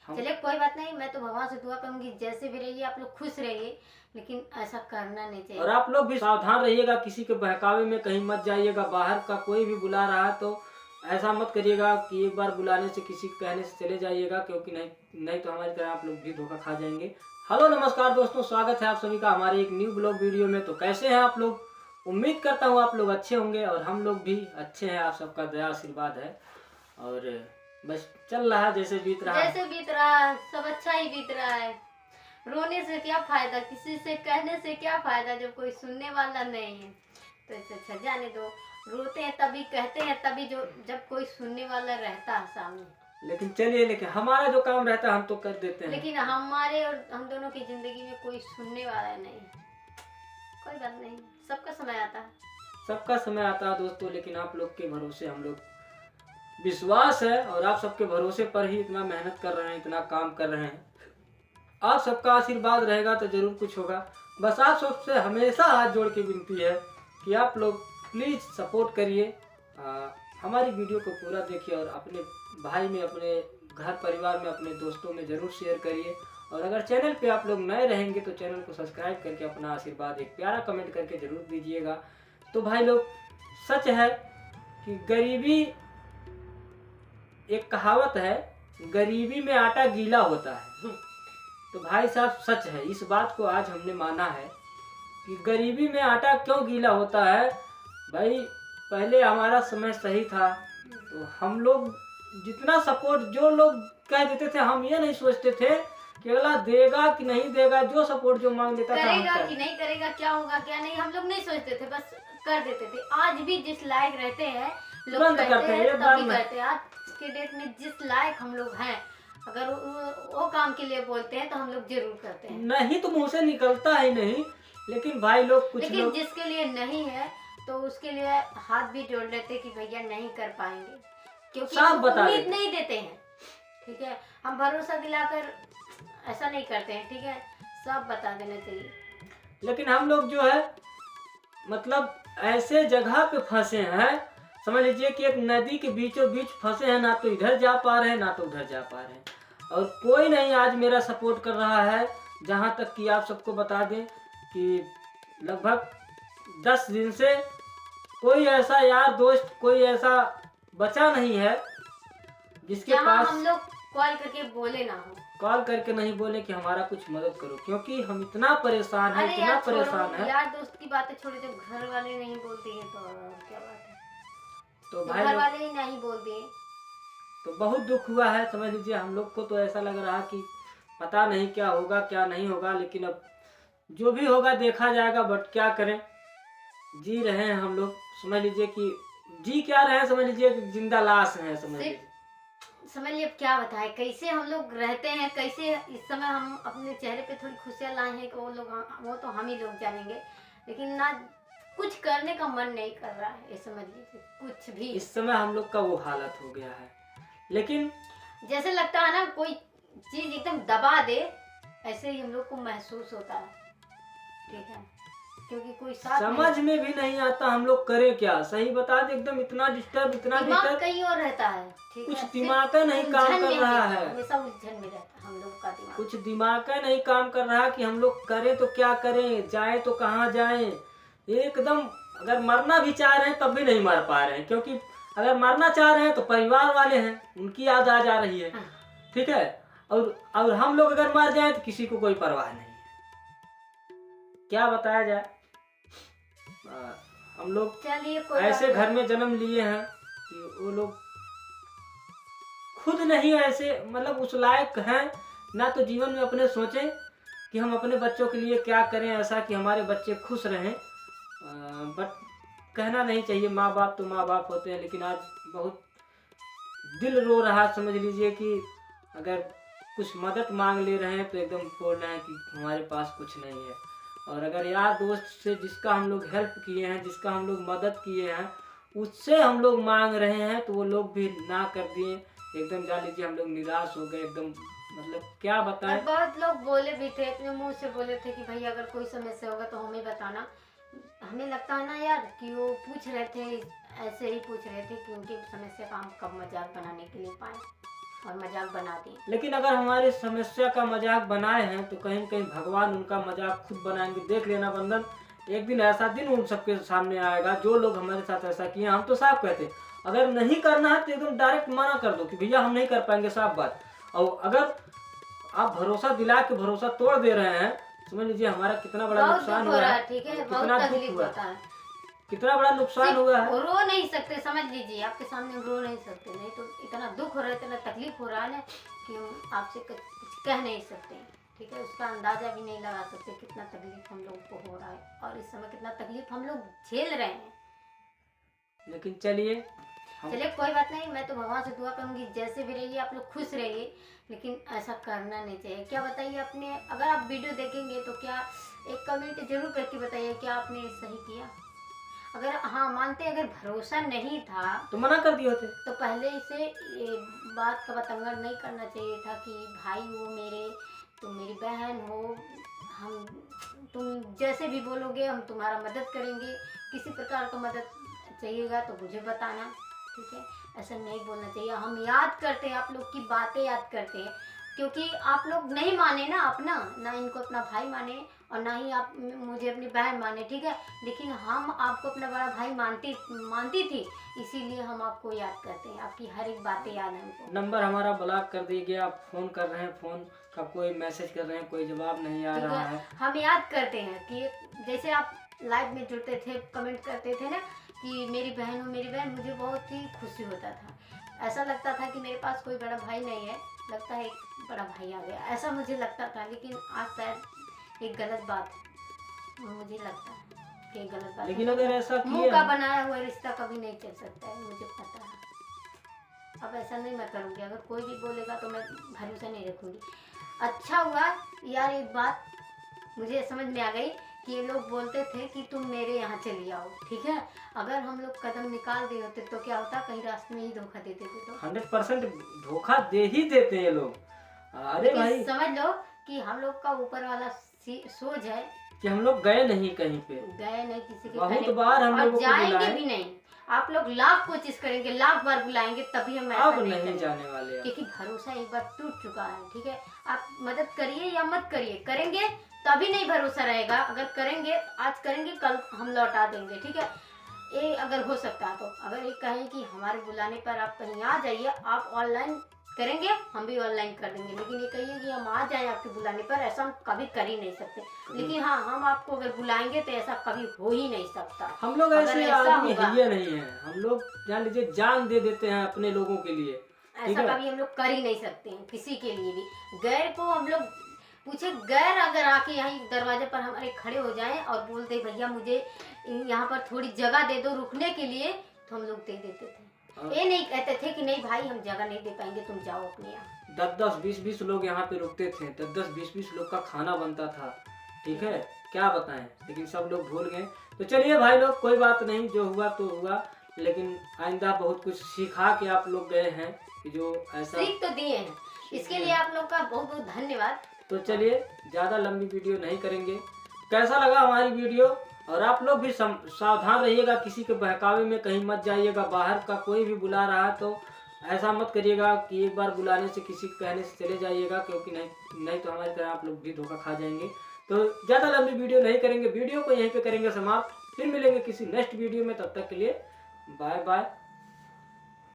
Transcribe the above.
चलिए कोई बात नहीं, मैं तो भगवान से दुआ करूंगी जैसे भी रहिए आप लोग खुश रहिए, लेकिन ऐसा करना नहीं चाहिए। और आप लोग भी सावधान रहिएगा, किसी के बहकावे में कहीं मत जाइएगा। बाहर का कोई भी बुला रहा है तो ऐसा मत करिएगा कि एक बार बुलाने से किसी के कहने से चले जाइएगा, क्योंकि नहीं तो हमारी तरह आप लोग भी धोखा खा जाएंगे। हेलो नमस्कार दोस्तों, स्वागत है आप सभी का हमारे एक न्यू ब्लॉग वीडियो में। तो कैसे हैं आप लोग? उम्मीद करता हूँ आप लोग अच्छे होंगे और हम लोग भी अच्छे हैं। आप सबका दया आशीर्वाद है और बस चल रहा है जैसे बीत रहा है। जैसे बीत रहा है सब अच्छा ही बीत रहा है। रोने से क्या फायदा, किसी से कहने से क्या फायदा जब कोई सुनने वाला नहीं है। तो इससे अच्छा जाने दो। रोते हैं तभी, कहते हैं तभी जब कोई सुनने वाला रहता है सामने। लेकिन चलिए, लेकिन हमारा जो काम रहता है हम तो कर देते हैं। लेकिन हमारे और हम दोनों की जिंदगी में कोई सुनने वाला नहीं है। कोई बात नहीं, सबका समय आता है। सबका समय आता है दोस्तों, लेकिन आप लोग के भरोसे हम लोग, विश्वास है और आप सबके भरोसे पर ही इतना मेहनत कर रहे हैं, इतना काम कर रहे हैं। आप सबका आशीर्वाद रहेगा तो जरूर कुछ होगा। बस आप सबसे हमेशा हाथ जोड़ के विनती है कि आप लोग प्लीज़ सपोर्ट करिए, हमारी वीडियो को पूरा देखिए और अपने भाई में, अपने घर परिवार में, अपने दोस्तों में ज़रूर शेयर करिए। और अगर चैनल पे आप लोग नए रहेंगे तो चैनल को सब्सक्राइब करके अपना आशीर्वाद एक प्यारा कमेंट करके ज़रूर दीजिएगा। तो भाई लोग, सच है कि गरीबी, एक कहावत है, गरीबी में आटा गीला होता है। तो भाई साहब सच है, इस बात को आज हमने माना है कि गरीबी में आटा क्यों गीला होता है। भाई पहले हमारा समय सही था तो हम लोग जितना सपोर्ट, जो लोग कह देते थे, हम ये नहीं सोचते थे कि अगला देगा कि नहीं देगा। जो सपोर्ट जो मांग लेता था, करेगा कि नहीं करेगा, क्या होगा क्या नहीं, हम लोग नहीं सोचते थे, बस कर देते थे। आज भी जिस लायक रहते हैं लोग करते हैं, तभी करते हैं। आज के डेट में जिस लायक हम लोग हैं, अगर वो काम के लिए बोलते हैं तो हम लोग जरूर करते हैं। नहीं तो मुंह से निकलता ही नहीं। लेकिन भाई लोग, कुछ लेकिन लोग जिसके लिए नहीं है तो उसके लिए हाथ भी जोड़ लेते कि भैया नहीं कर पाएंगे, क्योंकि साफ हम बता उम्मीद देते नहीं देते हैं। ठीक है, हम भरोसा दिलाकर ऐसा नहीं करते हैं। ठीक है, सब बता देना चाहिए। लेकिन हम लोग जो है, मतलब ऐसे जगह पे फंसे हैं, समझ लीजिए कि एक नदी के बीचों बीच फंसे हैं। ना तो इधर जा पा रहे हैं, ना तो उधर जा पा रहे हैं, और कोई नहीं आज मेरा सपोर्ट कर रहा है। जहाँ तक कि आप सबको बता दें कि लगभग 10 दिन से कोई ऐसा यार दोस्त, कोई ऐसा बचा नहीं है जिसके जहाँ पास हम लोग कॉल करके बोले ना हो, कॉल करके नहीं बोले कि हमारा कुछ मदद करो, क्योंकि हम इतना परेशान हैं, अरे इतना यार परेशान छोड़ो, है। यार दोस्त की बातें छोड़ो, जब घर वाले नहीं बोलते हैं तो क्या बात है। तो जब भाई घर लोग, वाले ही नहीं बोलते हैं तो बहुत दुख हुआ है। समझ लीजिए हम लोग को तो ऐसा लग रहा कि पता नहीं क्या होगा क्या नहीं होगा, लेकिन अब जो भी होगा देखा जाएगा। बट क्या करें, जी रहे हैं हम लोग। समझ लीजिए कि जी क्या रहे हैं, समझ लीजिए कि जिंदा लाश हैं, समझ लीजिए। समझ लिए। अब क्या बताएं कैसे हम लोग रहते हैं, कैसे इस समय हम अपने चेहरे पे थोड़ी खुशियाँ लाए हैं कि वो तो हम ही लोग जानेंगे। लेकिन ना कुछ करने का मन नहीं कर रहा है, ये समझ लीजिए कुछ भी। इस समय हम लोग का वो हालत हो गया है। लेकिन जैसे लगता है ना कोई चीज एकदम दबा दे, ऐसे ही हम लोग को महसूस होता है। ठीक है, क्योंकि कोई साथ समझ में भी नहीं आता हम लोग करें क्या। सही बता दे, एकदम इतना डिस्टर्ब, इतना दिमाग डिस्टर्ब, कहीं और रहता है। ठीक कुछ है, दिमाग नहीं काम कर रहा है, हमेशा उलझन में रहता है हम लोग का दिमाग। कुछ दिमाग नहीं काम कर रहा कि हम लोग करें तो क्या करें, जाए तो कहाँ जाएं। एकदम अगर मरना भी चाह रहे हैं तब भी नहीं मर पा रहे हैं, क्योंकि अगर मरना चाह रहे हैं तो परिवार वाले हैं, उनकी याद आ जा रही है। हाँ। ठीक है, और हम लोग अगर मर जाए तो किसी को कोई परवाह नहीं है। क्या बताया जाए। हम लोग चलिए ऐसे घर में जन्म लिए हैं कि वो लोग खुद नहीं ऐसे, मतलब उस लायक हैं ना तो जीवन में अपने सोचें कि हम अपने बच्चों के लिए क्या करें ऐसा कि हमारे बच्चे खुश रहें। बट कहना नहीं चाहिए, माँ बाप तो माँ बाप होते हैं। लेकिन आज बहुत दिल रो रहा, समझ लीजिए कि अगर कुछ मदद मांग ले रहे हैं तो एकदम बोल रहे हैं कि हमारे पास कुछ नहीं है। और अगर यार दोस्त से जिसका हम लोग हेल्प किए हैं, जिसका हम लोग मदद किए हैं, उससे हम लोग मांग रहे हैं तो वो लोग भी ना कर दिए। एकदम जान लीजिए हम लोग निराश हो गए एकदम, मतलब क्या बताएं। और बहुत लोग बोले भी थे, अपने मुंह से बोले थे कि भैया अगर कोई समस्या होगा तो हमें बताना। हमें लगता है ना यार कि वो पूछ रहे थे, ऐसे ही पूछ रहे थे कि उनकी समस्या का हम कब मजाक बनाने के लिए पाए। और मजाक बना दिए। लेकिन अगर हमारी समस्या का मजाक बनाए हैं तो कहीं न कहीं भगवान उनका मजाक खुद बनाएंगे। देख लेना बंधन, एक दिन ऐसा दिन उन सबके सामने आएगा जो लोग हमारे साथ ऐसा किए। हम तो साफ कहते, अगर नहीं करना है तो एकदम डायरेक्ट मना कर दो कि भैया हम नहीं कर पाएंगे, साफ बात। और अगर आप भरोसा दिला के भरोसा तोड़ दे रहे हैं, समझ लीजिए हमारा कितना बड़ा बहुत नुकसान दुख हुआ हो रहा है, है, ठीक है, कितना बहुत दुख तकलीफ हुआ होता है। कितना बड़ा नुकसान हुआ है। रो नहीं सकते, समझ लीजिए, आपके सामने रो नहीं सकते, नहीं तो इतना दुख हो रहा है, इतना तकलीफ हो रहा है ना कि हम आपसे कुछ कह नहीं सकते, ठीक है। उसका अंदाजा भी नहीं लगा सकते कितना तकलीफ हम लोग को हो रहा है और इस समय कितना तकलीफ हम लोग झेल रहे हैं। लेकिन चलिए कोई बात नहीं, मैं तो भगवान से दुआ करूंगी जैसे भी रहिए आप लोग खुश रहिए, लेकिन ऐसा करना नहीं चाहिए। क्या बताइए अपने, अगर आप वीडियो देखेंगे तो क्या एक कमेंट जरूर करके बताइए क्या आपने सही किया। अगर हाँ मानते अगर भरोसा नहीं था तो मना कर दिए होते, तो पहले इसे ये बात का बतंगड़ नहीं करना चाहिए था कि भाई हो मेरे, तुम मेरी बहन हो, हम तुम जैसे भी बोलोगे हम तुम्हारा मदद करेंगे, किसी प्रकार का मदद चाहिएगा तो मुझे बताना, ठीक है। ऐसा नहीं बोलना चाहिए। हम याद करते हैं, आप लोग की बातें याद करते हैं, क्योंकि आप लोग नहीं माने ना अपना, ना इनको अपना भाई माने और ना ही आप मुझे अपनी बहन माने, ठीक है। लेकिन हम आपको अपना बड़ा भाई मानती थी, इसीलिए हम आपको याद करते हैं, आपकी हर एक बातें याद है हमको। नंबर हमारा ब्लॉक कर दीजिए, आप फोन कर रहे हैं, फोन का कोई मैसेज कर रहे हैं, कोई जवाब नहीं आ रहा है। हम याद करते हैं कि जैसे आप लाइव में जुड़ते थे, कमेंट करते थे ना कि मेरी बहन हो मेरी बहन, मुझे बहुत ही खुशी होता था। ऐसा लगता था कि मेरे पास कोई बड़ा भाई नहीं है, लगता है एक बड़ा भाई आ गया, ऐसा मुझे लगता था। लेकिन आज शायद एक गलत बात मुझे लगता है कि गलत बात, लेकिन अगर ऐसा मुंह का बनाया हुआ रिश्ता कभी नहीं चल सकता है, मुझे पता है। अब ऐसा नहीं मैं करूँगी, अगर कोई भी बोलेगा तो मैं भरोसा नहीं रखूँगी। अच्छा हुआ यार, एक बात मुझे समझ में आ गई कि ये लोग बोलते थे कि तुम मेरे यहाँ चली आओ, ठीक है। अगर हम लोग कदम निकाल दिए होते तो क्या होता, कहीं रास्ते में ही धोखा देते थे तो 100% धोखा दे ही देते हैं लोग। अरे भाई समझ लो कि हम लोग का ऊपर वाला सोच है कि हम लोग गए नहीं कहीं पे, गए नहीं किसी के बहुत बार हम लोगों को जाएंगे भी नहीं। आप लोग लाख कोशिश करेंगे, लाख बार बुलाएंगे, तभी हम ऐसा अब नहीं जाने वाले, क्योंकि भरोसा एक बार टूट चुका है, ठीक है। आप मदद करिए या मत करिए, करेंगे तभी नहीं भरोसा रहेगा। अगर करेंगे, आज करेंगे कल हम लौटा देंगे, ठीक है। ये अगर हो सकता है तो अगर ये कहें कि हमारे बुलाने पर आप कहीं आ जाइए, आप ऑनलाइन करेंगे हम भी ऑनलाइन कर देंगे, लेकिन ये कहिए कि हम आ जाएं आपके बुलाने पर, ऐसा हम कभी कर ही नहीं सकते। लेकिन हाँ, हम आपको अगर बुलाएंगे तो ऐसा कभी हो ही नहीं सकता। हम लोग ऐसे आदमी ही नहीं है, हम लोग जान लीजिए जान दे देते हैं अपने लोगों के लिए, ऐसा कभी हम लोग कर ही नहीं सकते हैं किसी के लिए भी। गैर को हम लोग पूछे, गैर अगर आके यहाँ दरवाजे पर हमारे खड़े हो जाएं और बोल दे भैया मुझे यहाँ पर थोड़ी जगह दे दो रुकने के लिए, तो हम लोग दे देते थे। ये नहीं कहते थे कि नहीं भाई हम जगह नहीं दे पाएंगे, तुम जाओ अपने यहाँ। 10-10, 20-20 लोग यहाँ पे रुकते थे, 10-10, 20-20 लोग का खाना बनता था, ठीक है। क्या बताएं, लेकिन सब लोग भूल गए। तो चलिए भाई लोग, कोई बात नहीं, जो हुआ तो हुआ, लेकिन आइंदा बहुत कुछ सिखा के आप लोग गए हैं कि जो ऐसा सीख तो दिए हैं, इसके लिए आप लोग का बहुत बहुत धन्यवाद। तो चलिए ज़्यादा लंबी वीडियो नहीं करेंगे। कैसा लगा हमारी वीडियो, और आप लोग भी सावधान रहिएगा, किसी के बहकावे में कहीं मत जाइएगा। बाहर का कोई भी बुला रहा है तो ऐसा मत करिएगा कि एक बार बुलाने से किसी के कहने से चले जाइएगा, क्योंकि नहीं तो हमारी तरह आप लोग भी धोखा खा जाएंगे। तो ज़्यादा लंबी वीडियो नहीं करेंगे, वीडियो को यहीं पे करेंगे समाप्त। फिर मिलेंगे किसी नेक्स्ट वीडियो में, तब तक के लिए बाय बाय।